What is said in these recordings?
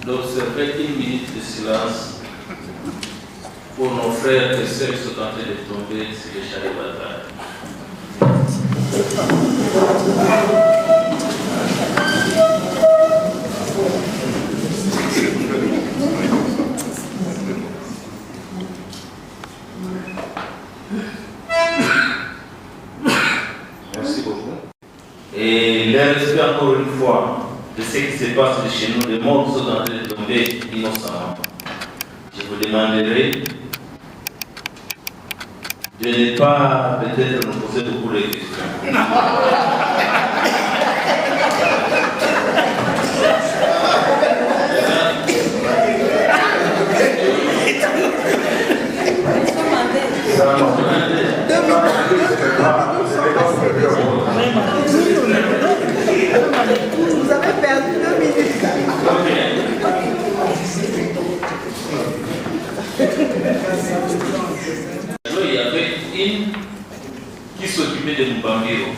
d'observer une minute de silence pour nos frères et sœurs qui sont en train de tomber sur les champs de bataille. Merci beaucoup. Et les respect encore une fois de ce qui se passe de chez nous, des morts qui sont en train de tomber innocemment. Je vous demanderai de ne pas peut-être nous poser beaucoup de questions. Vous avez perdu 2 minutes. Il y avait une qui s'occupait de Mbambiro.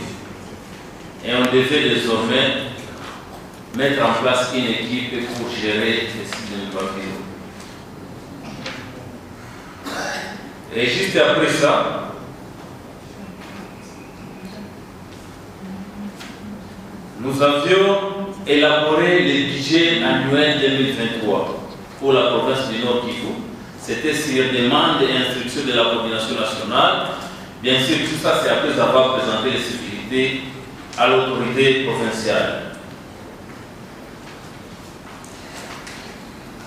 Et on devait désormais mettre en place une équipe pour gérer le site de Mbambiro. Et juste après ça, nous avions élaboré le budget annuel 2023 pour la province du Nord Kivu. C'était sur demande et instruction de la coordination nationale. Bien sûr, tout ça, c'est après avoir présenté les sécurités à l'autorité provinciale.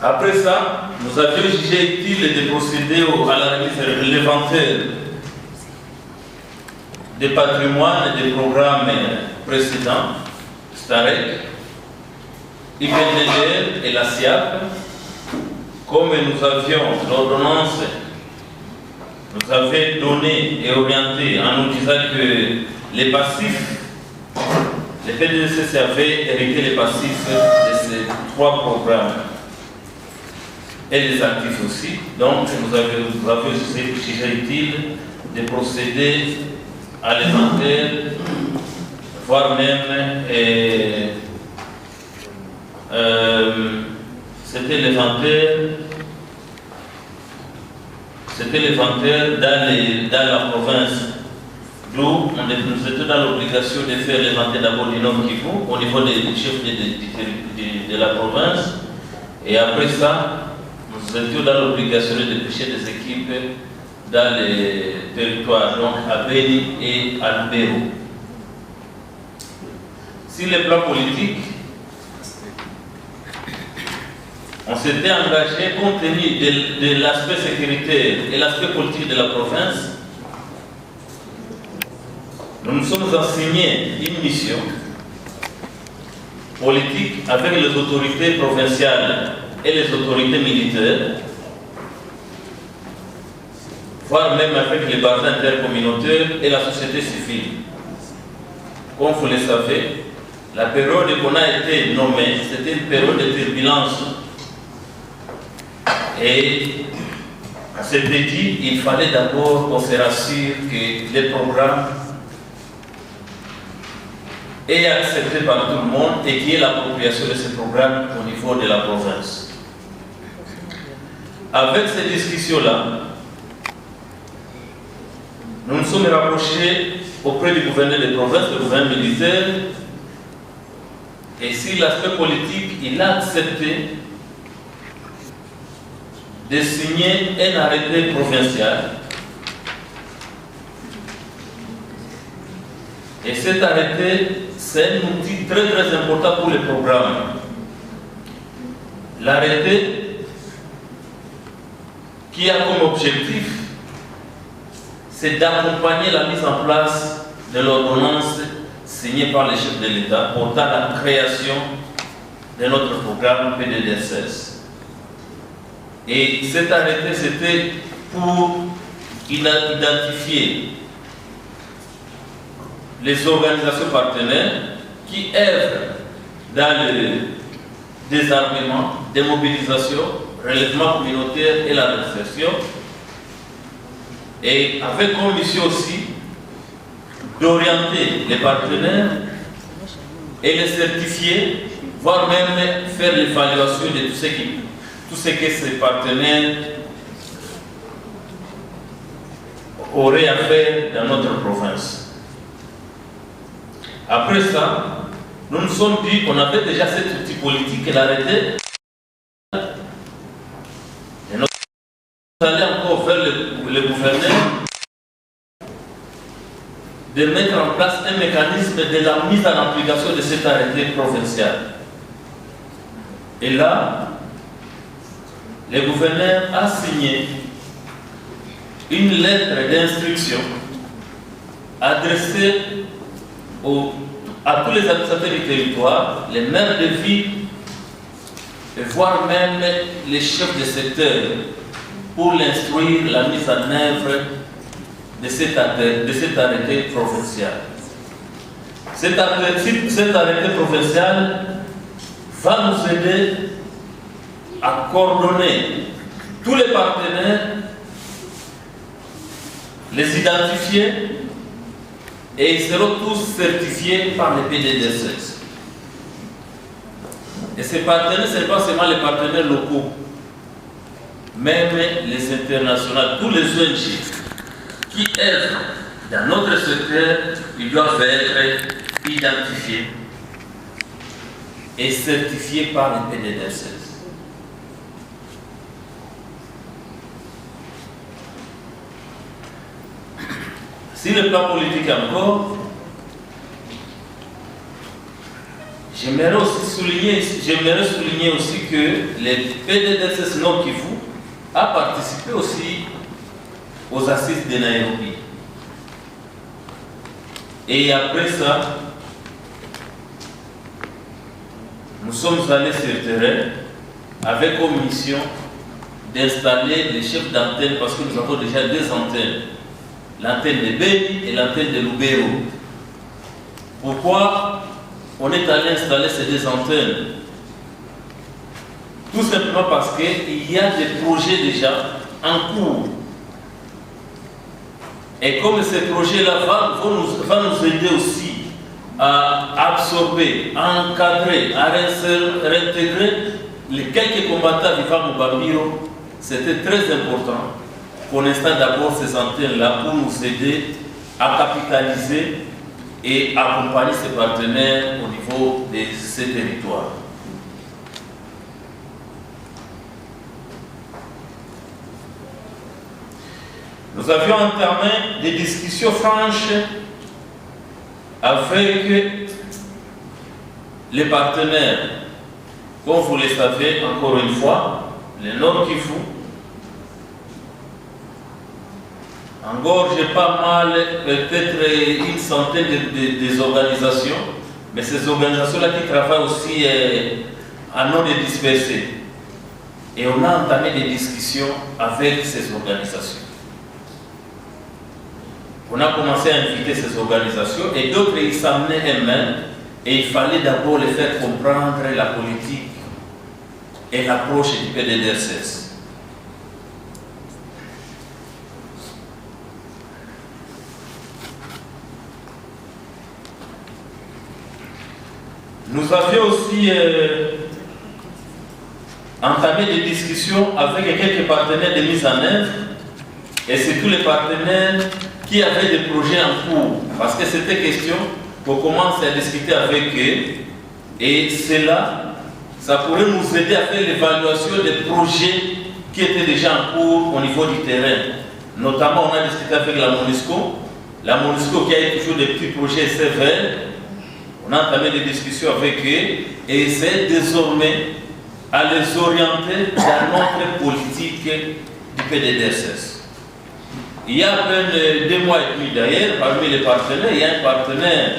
Après ça, nous avions jugé utile de procéder à la remise de l'inventaire des patrimoines et des programmes précédents, STAREC, IPNDR et la SIAP. Comme nous avions l'ordonnance, nous avait donné et orienté en nous disant que les passifs, les PDCC avaient hérité les passifs de ces 3 programmes et les actifs aussi. Donc nous avions jugé utile de procéder à l'inventaire, voire même c'était l'inventaire dans la province, d'où nous étions dans l'obligation de faire l'inventaire d'abord du Nord Kivu au niveau des chefs de la province, et après ça, nous étions dans l'obligation de dépêcher des équipes dans les territoires, donc à Beni et à Lubero. Sur le plan politique, on s'était engagé, compte tenu de l'aspect sécuritaire et l'aspect politique de la province, nous nous sommes assignés une mission politique avec les autorités provinciales et les autorités militaires, voire même avec les partenaires intercommunautaires et la société civile. Comme vous le savez, la période qu'on a été nommée, c'était une période de turbulence. Et à cet dit, il fallait d'abord qu'on se rassure que les programmes est accepté par tout le monde et qu'il y ait l'appropriation de ces programmes au niveau de la province. Avec ces discussions-là, nous nous sommes rapprochés auprès du gouverneur de province, le gouverneur militaire, et sur l'aspect politique, il a accepté de signer un arrêté provincial. Et cet arrêté, c'est un outil très très important pour les programmes. L'arrêté qui a comme objectif, c'est d'accompagner la mise en place de l'ordonnance signée par les chefs de l'État portant la création de notre programme PDDSS. Et cet arrêté, c'était pour identifier les organisations partenaires qui œuvrent dans le désarmement, démobilisation, relèvement communautaire et la réinsertion. Et avec comme mission aussi d'orienter les partenaires et les certifier voire même faire l'évaluation de tout ce que ces partenaires auraient à faire dans notre province. Après ça, nous nous sommes dit qu'on avait déjà cet outil politique et l'arrêté. Et nous allons encore vers le gouverneur de mettre en place un mécanisme de la mise en application de cet arrêté provincial. Et là, le gouverneur a signé une lettre d'instruction adressée à tous les administrateurs du territoire, les maires de ville, et voire même les chefs de secteur, pour l'instruire la mise en œuvre de cet arrêté provincial. Cet arrêté provincial va nous aider à coordonner tous les partenaires, les identifier, et ils seront tous certifiés par les PDDSS. Et ces partenaires, ce n'est pas seulement les partenaires locaux, même les internationaux, tous les ONG qui œuvrent dans notre secteur, ils doivent être identifiés et certifiés par les PDDSS. Sur le plan politique encore, j'aimerais souligner aussi que le PDDSS Nord Kivu a participé aussi aux assises de Nairobi. Et après ça, nous sommes allés sur le terrain avec comme mission d'installer les chefs d'antenne, parce que nous avons déjà deux antennes, l'antenne de Beni et l'antenne de Lubero. Pourquoi on est allé installer ces deux antennes? Tout simplement parce qu'il y a des projets déjà en cours. Et comme ces projets-là vont nous aider aussi à absorber, à encadrer, à réintégrer les quelques combattants vivants au Bambiro, c'était très important qu'on installe d'abord ces antennes-là pour nous aider à capitaliser et accompagner ces partenaires au niveau de ces territoires. Nous avions entamé des discussions franches avec les partenaires. Comme vous le savez, encore une fois, le Nord Kivu engorge pas mal, peut-être une centaine des organisations, mais ces organisations-là qui travaillent aussi en ordre dispersé. Et on a entamé des discussions avec ces organisations. On a commencé à inviter ces organisations et d'autres ils s'amenaient eux-mêmes et il fallait d'abord les faire comprendre la politique et l'approche du PDDSS. Nous avions aussi entamé des discussions avec quelques partenaires de mise en œuvre et c'est tous les partenaires qui avaient des projets en cours, parce que c'était question qu'on commence à discuter avec eux et cela, ça pourrait nous aider à faire l'évaluation des projets qui étaient déjà en cours au niveau du terrain. Notamment, on a discuté avec la MONUSCO qui a toujours des petits projets sévères. On a entamé des discussions avec eux et c'est désormais à les orienter dans notre politique du PDDSS. Il y a à peine 2 mois et demi d'ailleurs, parmi les partenaires, il y a un partenaire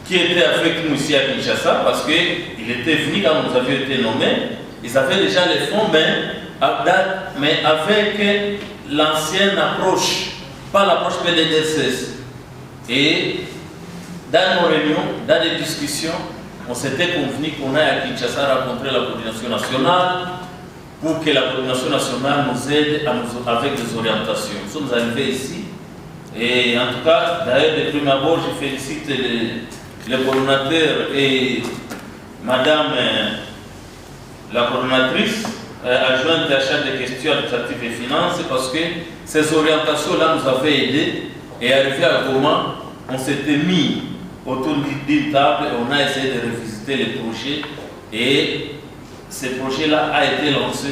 qui était avec nous ici à Kinshasa parce qu'il était venu quand nous avions été nommés. Ils avaient déjà les fonds, mais avec l'ancienne approche, pas l'approche PDDSS. Et dans nos réunions, dans les discussions, on s'était convenu qu'on aille à Kinshasa rencontrer la coordination nationale pour que la coordination nationale nous aide avec des orientations. Nous sommes arrivés ici et en tout cas, d'ailleurs, de prime abord, je félicite les coordinateurs et Madame la coordonnatrice adjointe à chaque des questions administratives et finances, parce que ces orientations-là nous avaient aidés et arrivé à Goma, on s'était mis autour d'une table et on a essayé de revisiter les projets et ce projet-là a été lancé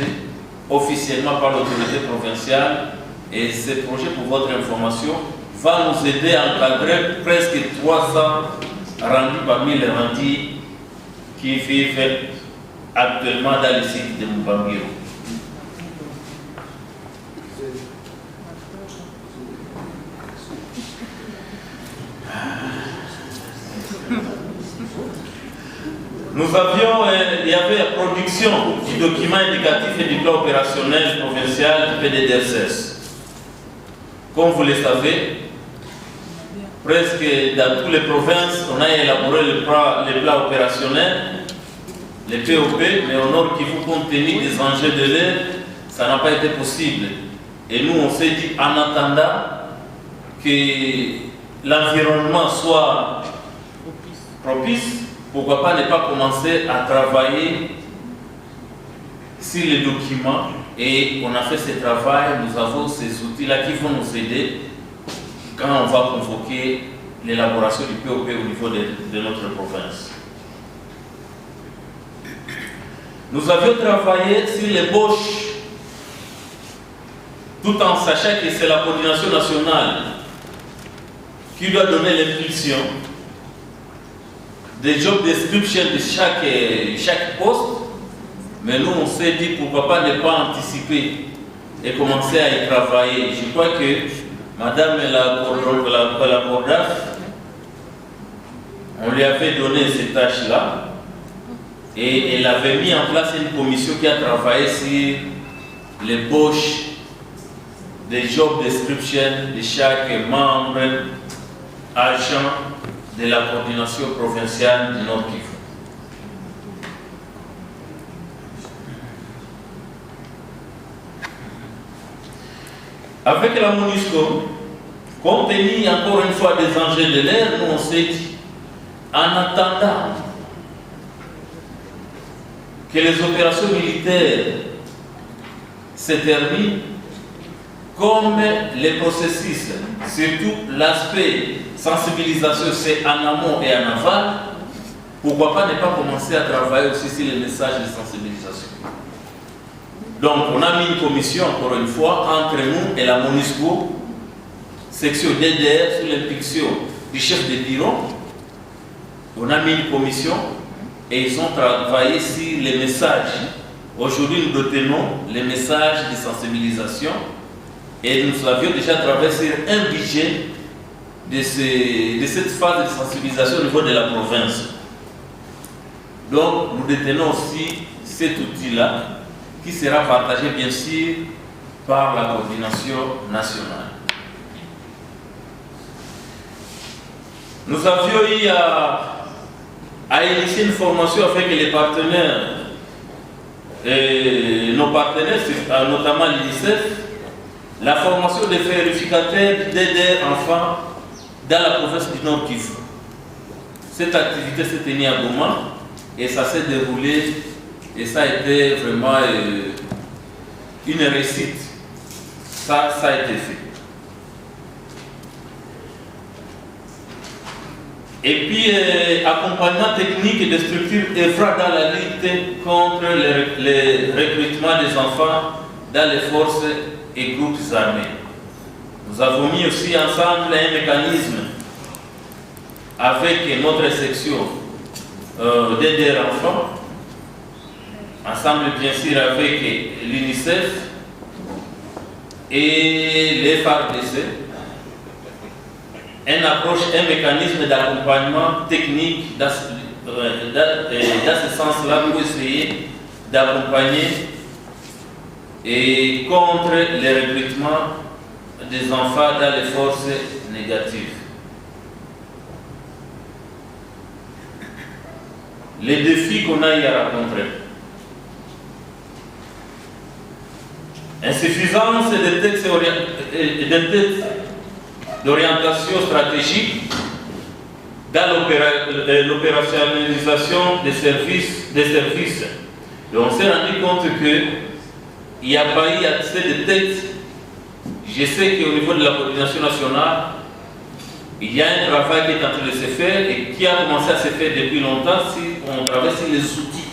officiellement par l'autorité provinciale et ce projet, pour votre information, va nous aider à encadrer presque 300 rendus parmi les rendus qui vivent actuellement dans le site de Mubambiro. Nous avions, il y avait la production du document indicatif et du plan opérationnel provincial du PDDSS. Comme vous le savez, presque dans toutes les provinces, on a élaboré le plan opérationnel, les POP, mais au Nord Kivu, compte tenu des enjeux de l'air, ça n'a pas été possible. Et nous, on s'est dit, en attendant que l'environnement soit propice, pourquoi pas ne pas commencer à travailler sur les documents. Et on a fait ce travail, nous avons ces outils-là qui vont nous aider quand on va convoquer l'élaboration du POP au niveau de notre province. Nous avions travaillé sur l'ébauche, tout en sachant que c'est la coordination nationale qui doit donner l'impulsion des job description de chaque poste, mais nous on s'est dit pourquoi pas ne pas anticiper et commencer à y travailler. Je crois que Madame la CORDAF, on lui avait donné ces tâches-là et elle avait mis en place une commission qui a travaillé sur l'ébauche des job description de chaque membre, agent de la coordination provinciale du Nord Kivu. Avec la MONUSCO, compte tenu encore une fois des enjeux de l'air, nous on s'est dit, en attendant que les opérations militaires se terminent, comme les processus, surtout l'aspect sensibilisation, c'est en amont et en aval, pourquoi pas ne pas commencer à travailler aussi sur les messages de sensibilisation. Donc on a mis une commission, encore une fois, entre nous et la MONUSCO, section DDR, sous l'impulsion du chef de bureau. On a mis une commission et ils ont travaillé sur les messages. Aujourd'hui, nous retenons les messages de sensibilisation et nous avions déjà travaillé sur un budget de cette phase de sensibilisation au niveau de la province. Donc, nous détenons aussi cet outil-là qui sera partagé bien sûr par la coordination nationale. Nous avions eu à initier une formation avec les partenaires, nos partenaires, notamment l'UNICEF, la formation des vérificateurs d'aider enfants dans la province du Nord Kivu. Cette activité s'est tenue à Goma et ça s'est déroulé et ça a été vraiment une réussite. Ça a été fait. Et puis, accompagnement technique des structures EFRA dans la lutte contre le recrutement des enfants dans les forces et groupes armés. Nous avons mis aussi ensemble un mécanisme avec notre section d'aider enfants, ensemble bien sûr avec l'UNICEF et les FARDC, un mécanisme d'accompagnement technique dans ce sens-là pour essayer d'accompagner et contre le recrutement des enfants dans les forces négatives. Les défis qu'on a eu à rencontrer. Insuffisance des textes d'orientation stratégique dans l'opérationnalisation des services. Et on s'est rendu compte qu'il n'y a pas eu assez de tête. Je sais qu'au niveau de la coordination nationale, il y a un travail qui est en train de se faire et qui a commencé à se faire depuis longtemps si on travaille sur les outils.